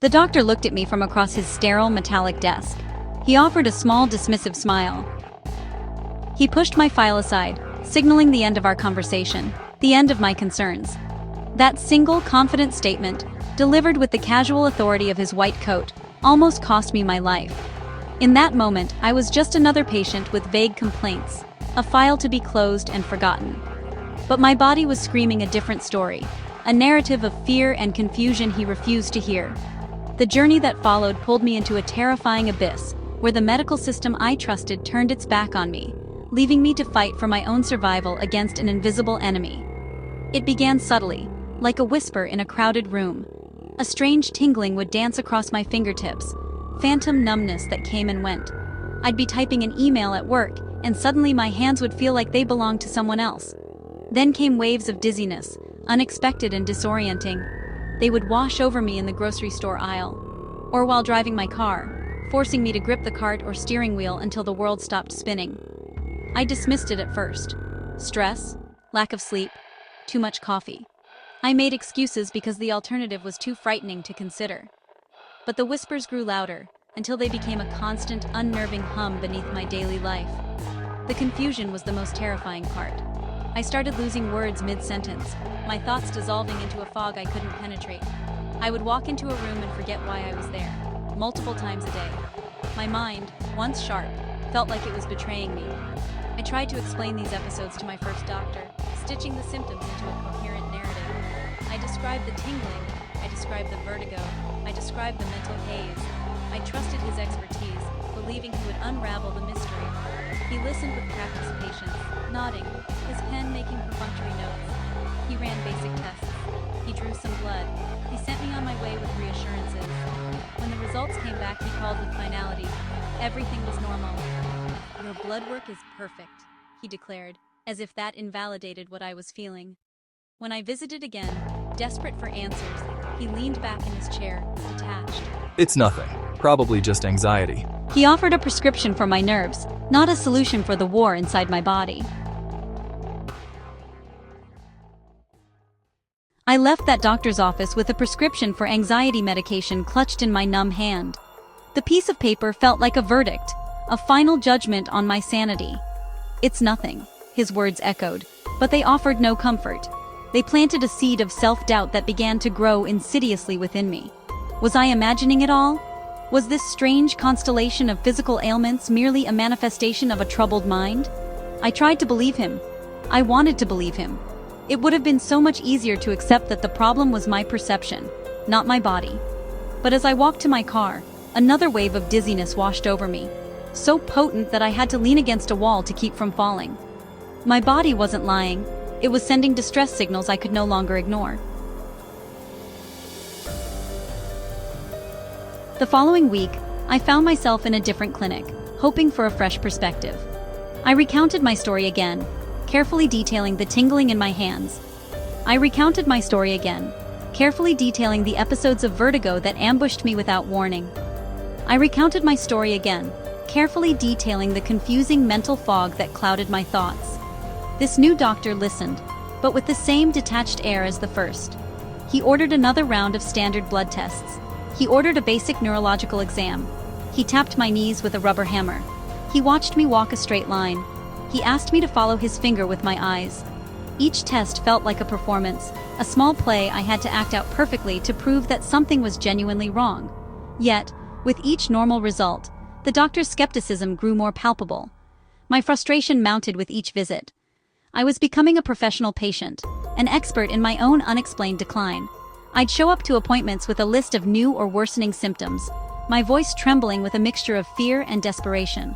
The doctor looked at me from across his sterile metallic desk. He offered a small dismissive smile. He pushed my file aside, signaling the end of our conversation, the end of my concerns. That single, confident statement, delivered with the casual authority of his white coat, almost cost me my life. In that moment, I was just another patient with vague complaints, a file to be closed and forgotten. But my body was screaming a different story, a narrative of fear and confusion he refused to hear. The journey that followed pulled me into a terrifying abyss, where the medical system I trusted turned its back on me, leaving me to fight for my own survival against an invisible enemy. It began subtly, like a whisper in a crowded room. A strange tingling would dance across my fingertips, phantom numbness that came and went. I'd be typing an email at work, and suddenly my hands would feel like they belonged to someone else. Then came waves of dizziness, unexpected and disorienting. They would wash over me in the grocery store aisle, or while driving my car, forcing me to grip the cart or steering wheel until the world stopped spinning. I dismissed it at first. Stress, lack of sleep, too much coffee. I made excuses because the alternative was too frightening to consider. But the whispers grew louder, until they became a constant, unnerving hum beneath my daily life. The confusion was the most terrifying part. I started losing words mid-sentence, my thoughts dissolving into a fog I couldn't penetrate. I would walk into a room and forget why I was there, multiple times a day. My mind, once sharp, felt like it was betraying me. I tried to explain these episodes to my first doctor, stitching the symptoms into a coherent narrative. I described the tingling, I described the vertigo, I described the mental haze. I trusted his expertise, believing he would unravel the mystery. He listened with practiced patience, nodding, his pen making perfunctory notes. He ran basic tests. He drew some blood. He sent me on my way with reassurances. When the results came back, he called with finality. Everything was normal. "Your blood work is perfect," he declared, as if that invalidated what I was feeling. When I visited again, desperate for answers, he leaned back in his chair, detached. "It's nothing. Probably just anxiety." He offered a prescription for my nerves, not a solution for the war inside my body. I left that doctor's office with a prescription for anxiety medication clutched in my numb hand. The piece of paper felt like a verdict, a final judgment on my sanity. "It's nothing," his words echoed, but they offered no comfort. They planted a seed of self-doubt that began to grow insidiously within me. Was I imagining it all? Was this strange constellation of physical ailments merely a manifestation of a troubled mind? I tried to believe him. I wanted to believe him. It would have been so much easier to accept that the problem was my perception, not my body. But as I walked to my car, another wave of dizziness washed over me, so potent that I had to lean against a wall to keep from falling. My body wasn't lying. It was sending distress signals I could no longer ignore. The following week, I found myself in a different clinic, hoping for a fresh perspective. I recounted my story again, carefully detailing the tingling in my hands. I recounted my story again, carefully detailing the episodes of vertigo that ambushed me without warning. I recounted my story again, carefully detailing the confusing mental fog that clouded my thoughts. This new doctor listened, but with the same detached air as the first. He ordered another round of standard blood tests. He ordered a basic neurological exam. He tapped my knees with a rubber hammer. He watched me walk a straight line. He asked me to follow his finger with my eyes. Each test felt like a performance, a small play I had to act out perfectly to prove that something was genuinely wrong. Yet, with each normal result, the doctor's skepticism grew more palpable. My frustration mounted with each visit. I was becoming a professional patient, an expert in my own unexplained decline. I'd show up to appointments with a list of new or worsening symptoms, my voice trembling with a mixture of fear and desperation.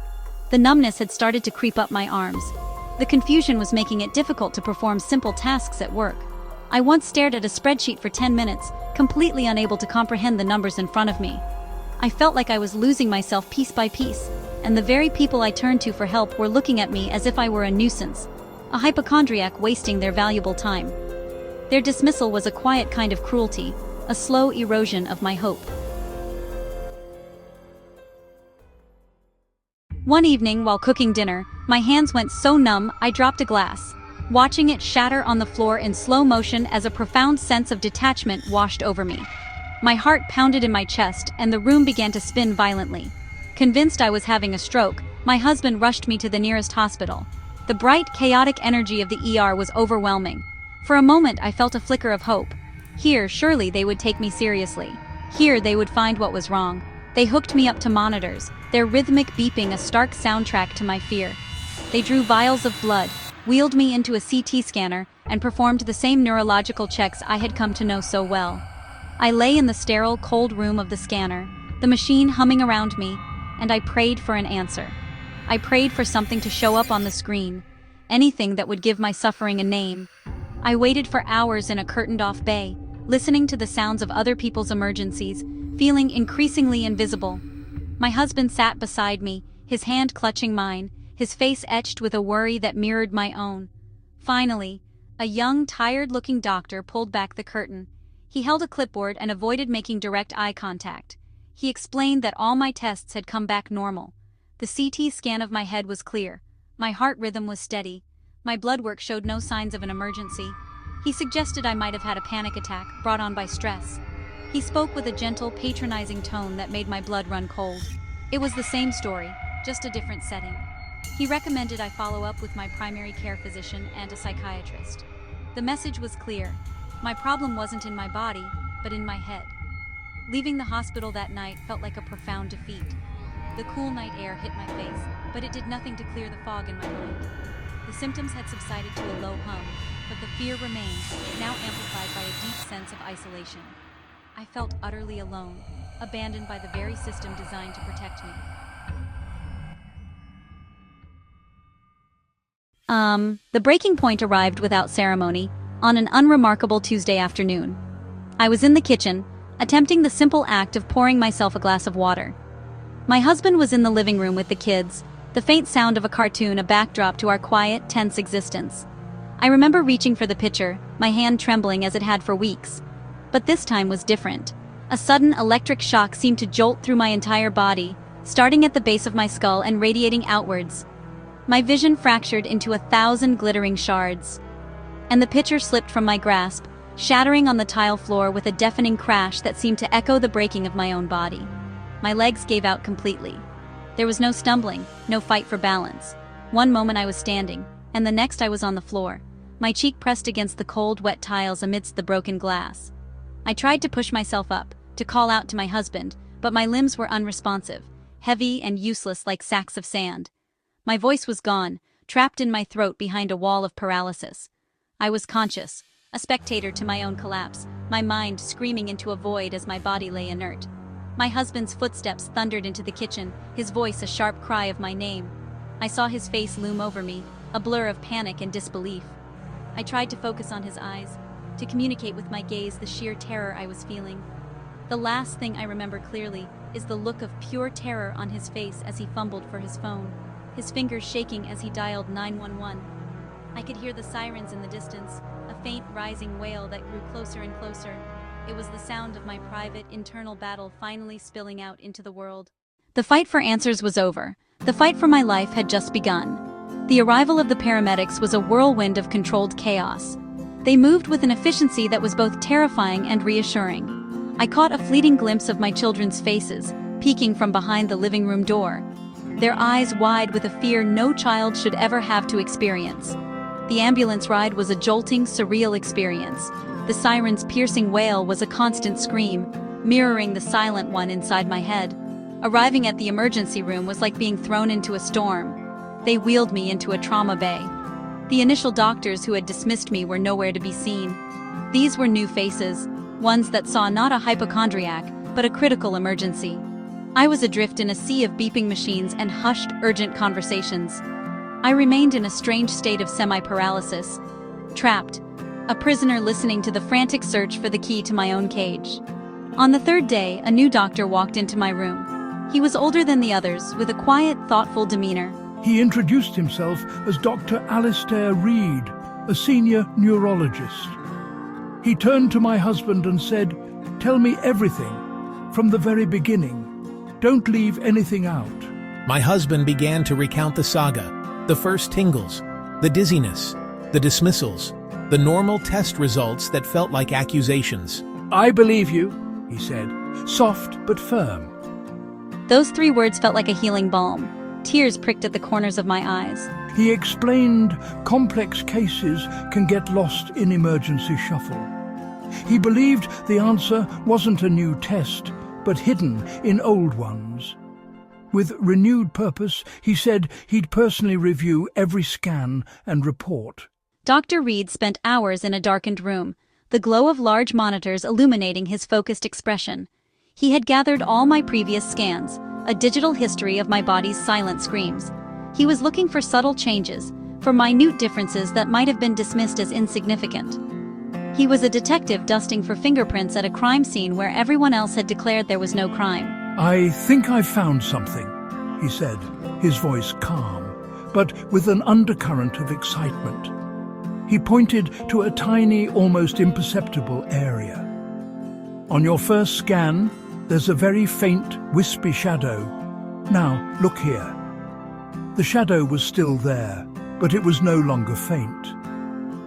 The numbness had started to creep up my arms. The confusion was making it difficult to perform simple tasks at work. I once stared at a spreadsheet for 10 minutes, completely unable to comprehend the numbers in front of me. I felt like I was losing myself piece by piece, and the very people I turned to for help were looking at me as if I were a nuisance, a hypochondriac wasting their valuable time. Their dismissal was a quiet kind of cruelty, a slow erosion of my hope. One evening, while cooking dinner, my hands went so numb I dropped a glass, watching it shatter on the floor in slow motion as a profound sense of detachment washed over me. My heart pounded in my chest and the room began to spin violently. Convinced I was having a stroke, my husband rushed me to the nearest hospital. The bright, chaotic energy of the ER was overwhelming. For a moment I felt a flicker of hope. Here, surely they would take me seriously. Here they would find what was wrong. They hooked me up to monitors, their rhythmic beeping a stark soundtrack to my fear. They drew vials of blood, wheeled me into a CT scanner, and performed the same neurological checks I had come to know so well. I lay in the sterile, cold room of the scanner, the machine humming around me, and I prayed for an answer. I prayed for something to show up on the screen, anything that would give my suffering a name. I waited for hours in a curtained-off bay, listening to the sounds of other people's emergencies, feeling increasingly invisible. My husband sat beside me, his hand clutching mine, his face etched with a worry that mirrored my own. Finally, a young, tired-looking doctor pulled back the curtain. He held a clipboard and avoided making direct eye contact. He explained that all my tests had come back normal. The CT scan of my head was clear. My heart rhythm was steady. My blood work showed no signs of an emergency. He suggested I might have had a panic attack brought on by stress. He spoke with a gentle, patronizing tone that made my blood run cold. It was the same story, just a different setting. He recommended I follow up with my primary care physician and a psychiatrist. The message was clear. My problem wasn't in my body, but in my head. Leaving the hospital that night felt like a profound defeat. The cool night air hit my face, but it did nothing to clear the fog in my mind. The symptoms had subsided to a low hum, but the fear remained, now amplified by a deep sense of isolation. I felt utterly alone, abandoned by the very system designed to protect me. The breaking point arrived without ceremony, on an unremarkable Tuesday afternoon. I was in the kitchen, attempting the simple act of pouring myself a glass of water. My husband was in the living room with the kids, the faint sound of a cartoon a backdrop to our quiet, tense existence. I remember reaching for the pitcher, my hand trembling as it had for weeks. But this time was different. A sudden electric shock seemed to jolt through my entire body, starting at the base of my skull and radiating outwards. My vision fractured into 1,000 glittering shards. And the pitcher slipped from my grasp, shattering on the tile floor with a deafening crash that seemed to echo the breaking of my own body. My legs gave out completely. There was no stumbling, no fight for balance. One moment I was standing, and the next I was on the floor, my cheek pressed against the cold, wet tiles amidst the broken glass. I tried to push myself up, to call out to my husband, but my limbs were unresponsive, heavy and useless like sacks of sand. My voice was gone, trapped in my throat behind a wall of paralysis. I was conscious, a spectator to my own collapse, my mind screaming into a void as my body lay inert. My husband's footsteps thundered into the kitchen, his voice a sharp cry of my name. I saw his face loom over me, a blur of panic and disbelief. I tried to focus on his eyes, to communicate with my gaze the sheer terror I was feeling. The last thing I remember clearly is the look of pure terror on his face as he fumbled for his phone, his fingers shaking as he dialed 911. I could hear the sirens in the distance, a faint rising wail that grew closer and closer. It was the sound of my private, internal battle finally spilling out into the world. The fight for answers was over. The fight for my life had just begun. The arrival of the paramedics was a whirlwind of controlled chaos. They moved with an efficiency that was both terrifying and reassuring. I caught a fleeting glimpse of my children's faces, peeking from behind the living room door, their eyes wide with a fear no child should ever have to experience. The ambulance ride was a jolting, surreal experience. The siren's piercing wail was a constant scream, mirroring the silent one inside my head. Arriving at the emergency room was like being thrown into a storm. They wheeled me into a trauma bay. The initial doctors who had dismissed me were nowhere to be seen. These were new faces, ones that saw not a hypochondriac, but a critical emergency. I was adrift in a sea of beeping machines and hushed, urgent conversations. I remained in a strange state of semi-paralysis, trapped, a prisoner listening to the frantic search for the key to my own cage. On the third day, a new doctor walked into my room. He was older than the others, with a quiet, thoughtful demeanor. He introduced himself as Dr. Alistair Reed, a senior neurologist. He turned to my husband and said, "Tell me everything, from the very beginning. Don't leave anything out." My husband began to recount the saga, the first tingles, the dizziness, the dismissals, the normal test results that felt like accusations. "I believe you. he said, soft but firm. Those 3 words felt like a healing balm. Tears pricked at the corners of my eyes. He explained complex cases can get lost in emergency shuffle. He believed the answer wasn't a new test, but hidden in old ones. With renewed purpose, he said he'd personally review every scan and report. Dr. Reed spent hours in a darkened room, the glow of large monitors illuminating his focused expression. He had gathered all my previous scans, a digital history of my body's silent screams. He was looking for subtle changes, for minute differences that might have been dismissed as insignificant. He was a detective dusting for fingerprints at a crime scene where everyone else had declared there was no crime. I think I've found something, he said, his voice calm, but with an undercurrent of excitement. He pointed to a tiny, almost imperceptible area. On your first scan, there's a very faint, wispy shadow. Now, look here. The shadow was still there, but it was no longer faint.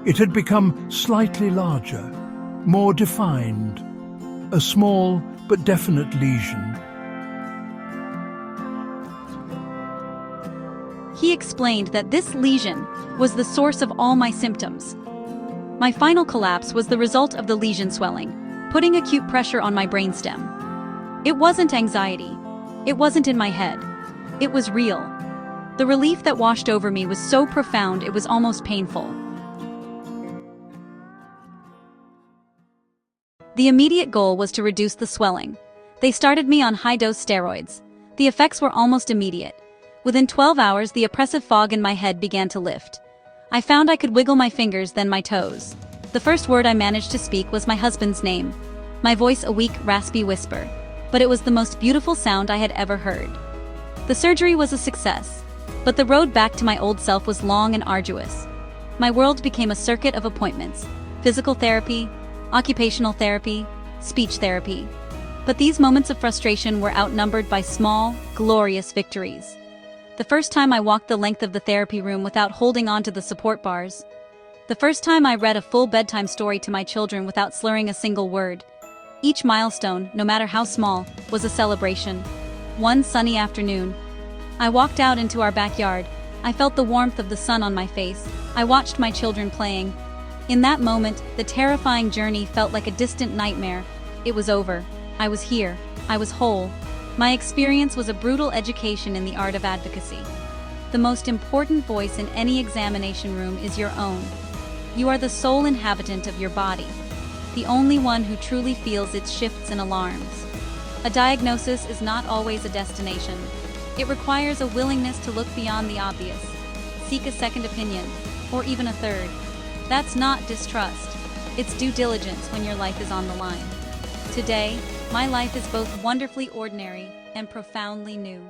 It had become slightly larger, more defined, a small but definite lesion. He explained that this lesion was the source of all my symptoms. My final collapse was the result of the lesion swelling, putting acute pressure on my brainstem. It wasn't anxiety. It wasn't in my head. It was real. The relief that washed over me was so profound it was almost painful. The immediate goal was to reduce the swelling. They started me on high-dose steroids. The effects were almost immediate. Within 12 hours, the oppressive fog in my head began to lift. I found I could wiggle my fingers, then my toes. The first word I managed to speak was my husband's name. My voice a weak, raspy whisper. But it was the most beautiful sound I had ever heard. The surgery was a success, but the road back to my old self was long and arduous. My world became a circuit of appointments: physical therapy, occupational therapy, speech therapy. But these moments of frustration were outnumbered by small, glorious victories. The first time I walked the length of the therapy room without holding on to the support bars. The first time I read a full bedtime story to my children without slurring a single word. Each milestone, no matter how small, was a celebration. One sunny afternoon, I walked out into our backyard. I felt the warmth of the sun on my face. I watched my children playing. In that moment, the terrifying journey felt like a distant nightmare. It was over. I was here. I was whole. My experience was a brutal education in the art of advocacy. The most important voice in any examination room is your own. You are the sole inhabitant of your body, the only one who truly feels its shifts and alarms. A diagnosis is not always a destination. It requires a willingness to look beyond the obvious, seek a second opinion, or even a third. That's not distrust. It's due diligence when your life is on the line. Today, my life is both wonderfully ordinary and profoundly new.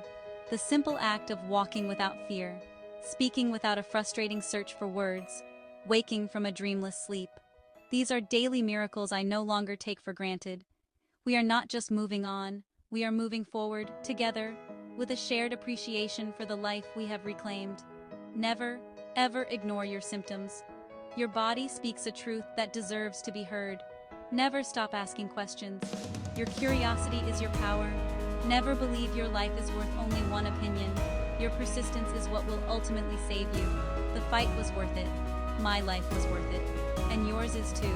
The simple act of walking without fear, speaking without a frustrating search for words, waking from a dreamless sleep. These are daily miracles I no longer take for granted. We are not just moving on, we are moving forward, together, with a shared appreciation for the life we have reclaimed. Never, ever ignore your symptoms. Your body speaks a truth that deserves to be heard. Never stop asking questions. Your curiosity is your power. Never believe your life is worth only one opinion. Your persistence is what will ultimately save you. The fight was worth it. My life was worth it. And yours is too.